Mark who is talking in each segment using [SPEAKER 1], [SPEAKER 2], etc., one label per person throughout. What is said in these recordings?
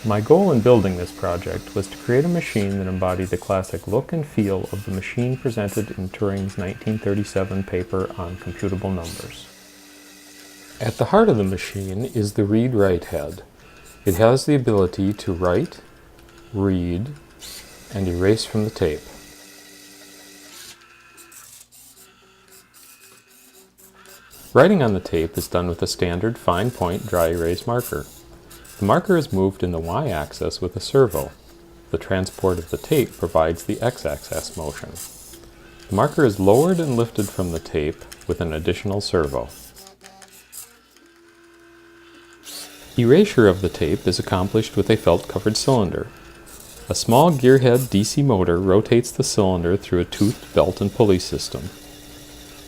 [SPEAKER 1] My goal in building this project was to create a machine that embodied the classic look and feel of the machine presented in Turing's 1937 paper on computable numbers. At the heart of the machine is the read-write head. It has the ability to write, read, and erase from the tape. Writing on the tape is done with a standard fine-point dry erase marker. The marker is moved in the y-axis with a servo. The transport of the tape provides the x-axis motion. The marker is lowered and lifted from the tape with an additional servo. Erasure of the tape is accomplished with a felt-covered cylinder. A small gearhead DC motor rotates the cylinder through a toothed belt and pulley system.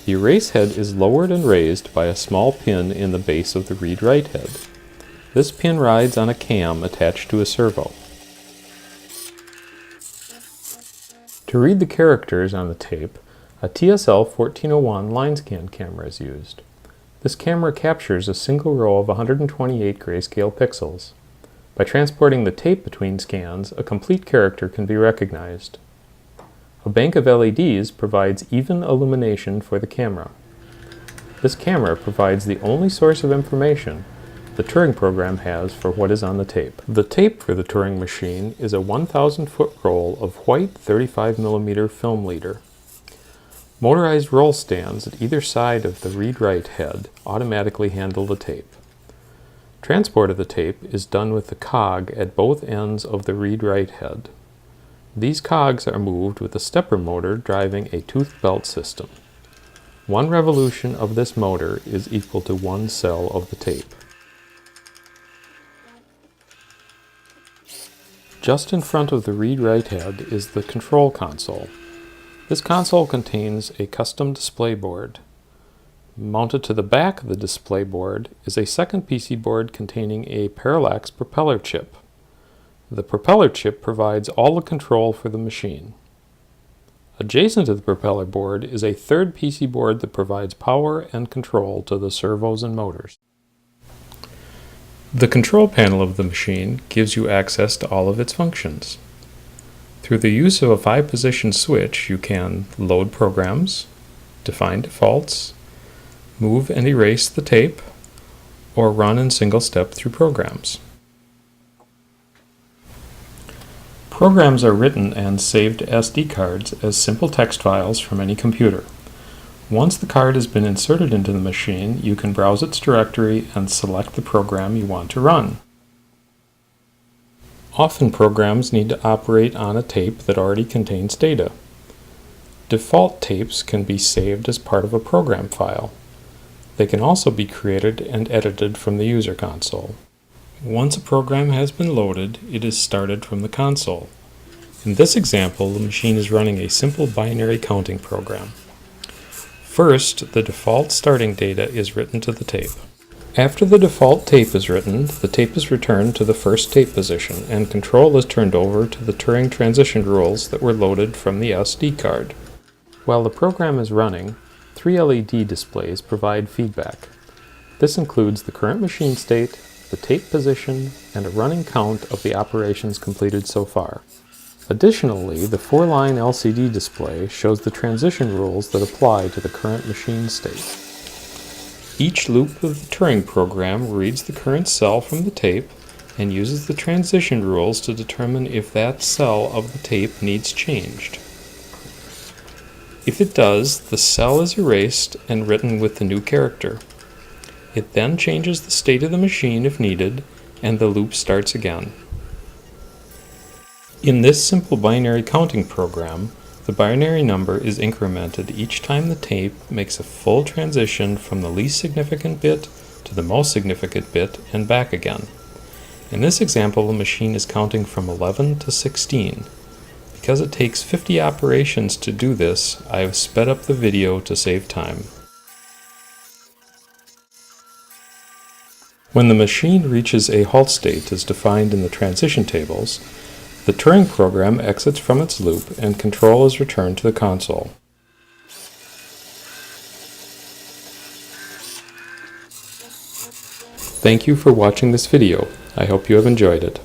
[SPEAKER 1] The erase head is lowered and raised by a small pin in the base of the read-write head. This pin rides on a cam attached to a servo. To read the characters on the tape, a TSL 1401 line scan camera is used. This camera captures a single row of 128 grayscale pixels. By transporting the tape between scans, a complete character can be recognized. A bank of LEDs provides even illumination for the camera. This camera provides the only source of information the Turing program has for what is on the tape. The tape for the Turing machine is a 1,000-foot roll of white 35mm film leader. Motorized roll stands at either side of the read-write head automatically handle the tape. Transport of the tape is done with the cog at both ends of the read-write head. These cogs are moved with a stepper motor driving a toothed belt system. One revolution of this motor is equal to one cell of the tape. Just in front of the read-write head is the control console. This console contains a custom display board. Mounted to the back of the display board is a second PC board containing a parallax propeller chip. The propeller chip provides all the control for the machine. Adjacent to the propeller board is a third PC board that provides power and control to the servos and motors. The control panel of the machine gives you access to all of its functions. Through the use of a 5-position switch, you can load programs, define defaults, move and erase the tape, or run in single step through programs. Programs are written and saved to SD cards as simple text files from any computer. Once the card has been inserted into the machine, you can browse its directory and select the program you want to run. Often programs need to operate on a tape that already contains data. Default tapes can be saved as part of a program file. They can also be created and edited from the user console. Once a program has been loaded, it is started from the console. In this example, the machine is running a simple binary counting program. First, the default starting data is written to the tape. After the default tape is written, the tape is returned to the first tape position, and control is turned over to the Turing transition rules that were loaded from the SD card. While the program is running, 3 LED displays provide feedback. This includes the current machine state, the tape position, and a running count of the operations completed so far. Additionally, the 4-line LCD display shows the transition rules that apply to the current machine state. Each loop of the Turing program reads the current cell from the tape and uses the transition rules to determine if that cell of the tape needs changed. If it does, the cell is erased and written with the new character. It then changes the state of the machine if needed, and the loop starts again. In this simple binary counting program, the binary number is incremented each time the tape makes a full transition from the least significant bit to the most significant bit and back again. In this example, the machine is counting from 11 to 16. Because it takes 50 operations to do this, I have sped up the video to save time. When the machine reaches a halt state as defined in the transition tables, the Turing program exits from its loop and control is returned to the console. Thank you for watching this video. I hope you have enjoyed it.